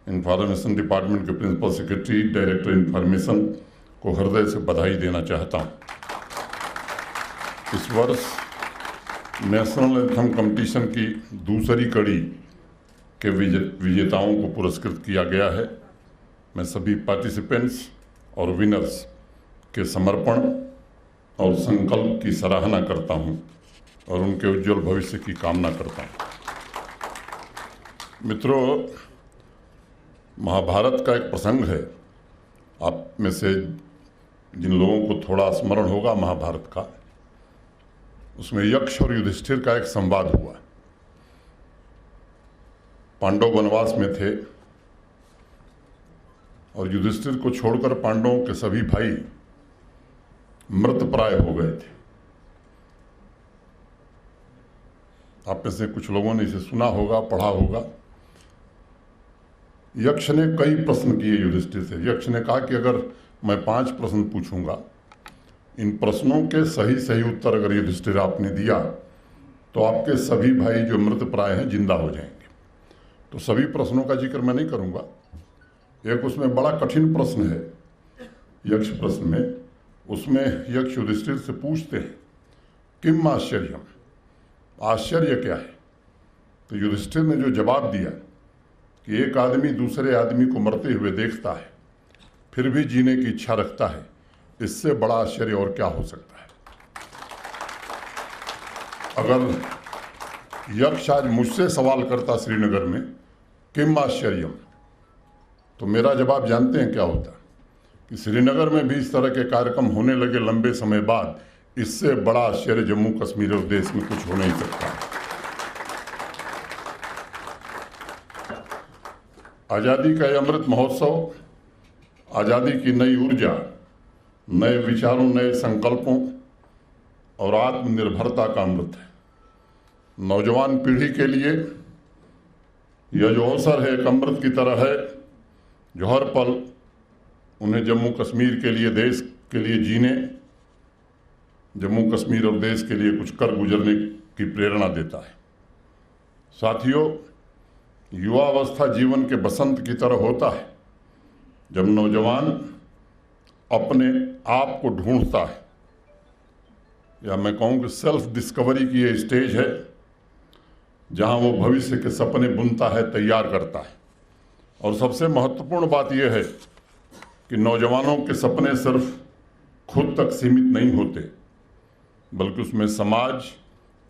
Information department के principal secretary, director information को हृदय से बधाई देना चाहता हूँ। इस वर्ष नेशनल एंथम कंपटीशन की दूसरी कड़ी के विजेताओं को पुरस्कृत किया गया है। मैं सभी पार्टिसिपेंट्स और विनर्स के समर्पण और संकल्प की सराहना करता हूं और उनके उज्जवल भविष्य की कामना करता हूं। मित्रों, महाभारत का एक प्रसंग है। आप में से जिन लोगों को थोड़ा स्मरण होगा महाभारत का, उसमें यक्ष और युधिष्ठिर का एक संवाद हुआ। पांडव वनवास में थे और युधिष्ठिर को छोड़कर पांडवों के सभी भाई मृतप्राय हो गए थे। आप में से कुछ लोगों ने इसे सुना होगा, पढ़ा होगा। यक्ष ने कई प्रश्न किए युधिष्ठिर से। यक्ष ने कहा कि अगर मैं 5 प्रश्न पूछूंगा, इन प्रश्नों के सही सही उत्तर अगर युधिष्ठिर आपने दिया तो आपके सभी भाई जो मृतप्राय हैं जिंदा हो जाएंगे। तो सभी प्रश्नों का जिक्र मैं नहीं करूंगा। एक उसमें बड़ा कठिन प्रश्न है यक्ष प्रश्न में। उसमें यक्ष युधिष्ठिर से पूछते हैं, किम आश्चर्यम, आश्चर्य क्या है। तो युधिष्ठिर ने जो जवाब दिया कि एक आदमी दूसरे आदमी को मरते हुए देखता है फिर भी जीने की इच्छा रखता है, इससे बड़ा आश्चर्य और क्या हो सकता है। अगर यक्ष आज मुझसे सवाल करता श्रीनगर में किम आश्चर्यम, तो मेरा जवाब जानते हैं क्या होता कि श्रीनगर में भी इस तरह के कार्यक्रम होने लगे लंबे समय बाद, इससे बड़ा आश्चर्य जम्मू कश्मीर और देश में कुछ हो नहीं सकता। आज़ादी का यह अमृत महोत्सव आज़ादी की नई ऊर्जा, नए विचारों, नए संकल्पों और आत्मनिर्भरता का अमृत है। नौजवान पीढ़ी के लिए यह जो अवसर है एक अमृत की तरह है, जो हर पल उन्हें जम्मू कश्मीर के लिए, देश के लिए जीने, जम्मू कश्मीर और देश के लिए कुछ कर गुजरने की प्रेरणा देता है। साथियों, युवावस्था जीवन के बसंत की तरह होता है, जब नौजवान अपने आप को ढूंढता है, या मैं कहूँ कि सेल्फ डिस्कवरी की ये स्टेज है जहाँ वो भविष्य के सपने बुनता है, तैयार करता है। और सबसे महत्वपूर्ण बात यह है कि नौजवानों के सपने सिर्फ खुद तक सीमित नहीं होते, बल्कि उसमें समाज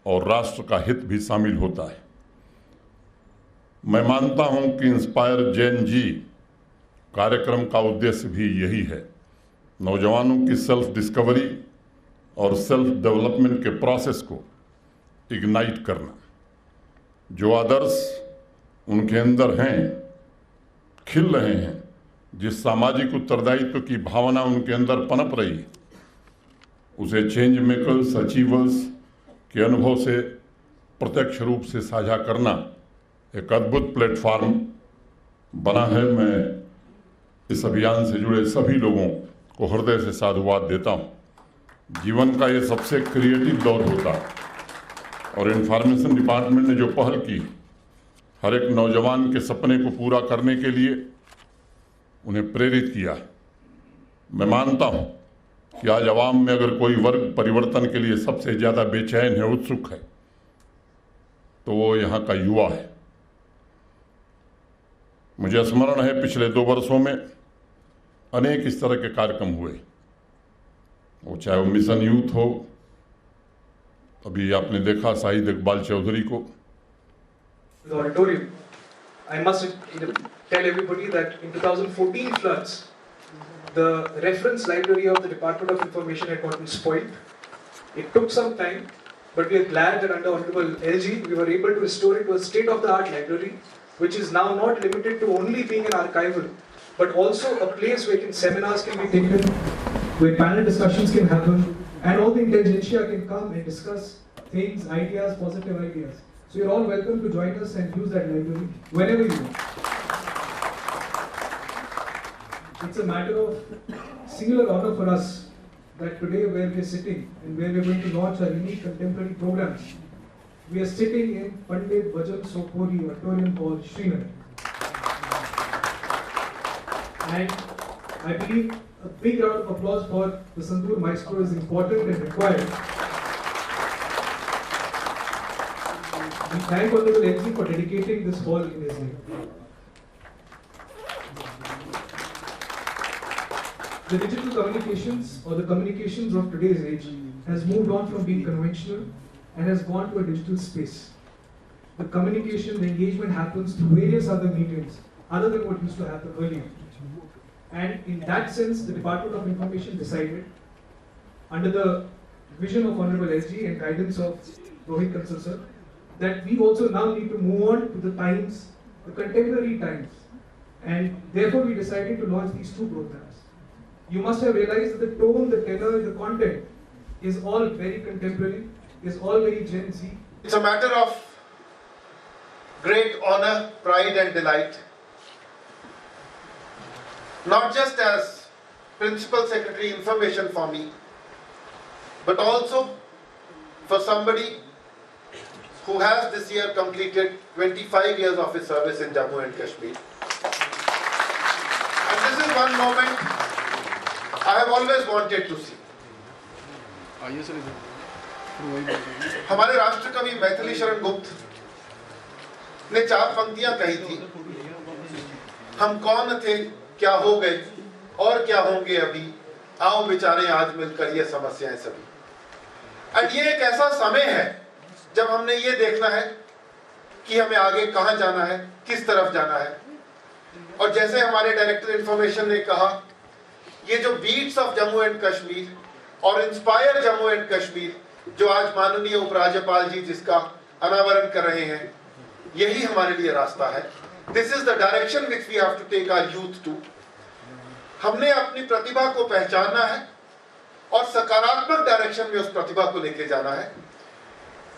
और राष्ट्र का हित भी शामिल होता है। मैं मानता हूं कि इंस्पायर जेन जी कार्यक्रम का उद्देश्य भी यही है, नौजवानों की सेल्फ डिस्कवरी और सेल्फ डेवलपमेंट के प्रोसेस को इग्नाइट करना। जो आदर्श उनके अंदर हैं, खिल रहे हैं, जिस सामाजिक उत्तरदायित्व की भावना उनके अंदर पनप रही है, उसे चेंज मेकर्स, अचीवर्स के अनुभव से प्रत्यक्ष रूप से साझा करना एक अद्भुत प्लेटफॉर्म बना है। मैं इस अभियान से जुड़े सभी लोगों को हृदय से साधुवाद देता हूँ। जीवन का ये सबसे क्रिएटिव दौर होता है और इंफॉर्मेशन डिपार्टमेंट ने जो पहल की, हर एक नौजवान के सपने को पूरा करने के लिए उन्हें प्रेरित किया। मैं मानता हूँ कि आज आवाम में अगर कोई वर्ग परिवर्तन के लिए सबसे ज़्यादा बेचैन है, उत्सुक है, तो वो यहाँ का युवा है। मुझे स्मरण है पिछले 2 वर्षों में अनेक इस तरह के कार्यक्रम हुए, वो चाहे वो मिशन यूथ हो, अभी आपने देखा शाहिद इकबाल चौधरी को। I must tell everybody that in 2014 floods, the reference library of the Department of Information had gotten spoiled. It took some time, but we are glad that under Honorable LG, we were able to restore it to a state-of-the-art library, which is now not limited to only being an archival, but also a place where seminars can be taken, where panel discussions can happen, and all the intelligentsia can come and discuss things, ideas, positive ideas. So you're all welcome to join us and use that library whenever you want. It's a matter of singular honor for us that today where we're sitting and where we're going to launch our unique contemporary programs, we are sitting in Pandit Bhajan Sopuri Auditorium Hall, Srinagar. And I believe a big round of applause for the Santoor Maestro is important and required. We thank Honorable LG for dedicating this hall in his name. The digital communications or the communications of today's age has moved on from being conventional and has gone to a digital space. The communication, the engagement happens through various other mediums other than what used to happen earlier. And in that sense, the Department of Information decided, under the vision of Honorable SG and guidance of Rohit Kansal sir, that we also now need to move on to the times, the contemporary times. And therefore we decided to launch these two programs. You must have realized that the tone, the tenor, the content is all very contemporary, is all very Gen Z. It's a matter of great honor, pride and delight, not just as Principal Secretary Information for me, but also for somebody who has this year completed 25 years of his service in Jammu and Kashmir. And this is one moment I have always wanted to see. हमारे राष्ट्रकवि मैथिली शरण गुप्त ने 4 पंक्तियां कही थी, हम कौन थे, क्या हो गए और क्या होंगे अभी, आओ विचारें आज मिलकर ये समस्याएं सभी। और ये एक ऐसा समय है जब हमने ये देखना है कि हमें आगे कहां जाना है, किस तरफ जाना है। और जैसे हमारे डायरेक्टर इंफॉर्मेशन ने कहा, ये जो beats of Jammu and Kashmir और इंस्पायर जम्मू एंड कश्मीर जो आज माननीय उपराज्यपाल जी जिसका अनावरण कर रहे हैं, यही हमारे लिए रास्ता है। This is the direction which we have to take our youth to. हमने अपनी प्रतिभा को पहचानना है और सकारात्मक डायरेक्शन में उस प्रतिभा को लेके जाना है।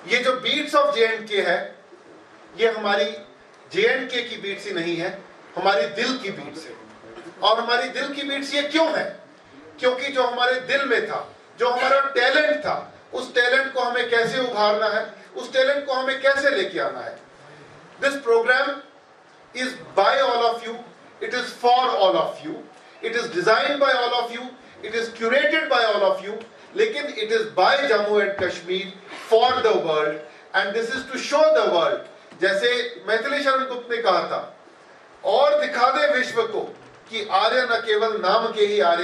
ये जो बीट्स ऑफ जे&के है, ये हमारी जे&के की बीट्स ही नहीं है, हमारी दिल की बीट्स है। और हमारी दिल की बीट्स ये क्यों है? क्योंकि जो हमारे दिल में था, जो हमारा टैलेंट था, उस टैलेंट को हमें कैसे उभारना है, उस टैलेंट को हमें कैसे लेके आना है। This program is by all of you, it is for all of you, it is designed by all of you, it is curated by all of you, लेकिन it is by Jammu and Kashmir for the world and this is to show the world. जैसे मैथिली शरण गुप्त ने कहा था, और दिखा दे विश्व को कि आर्य न केवल नाम के ही आर्य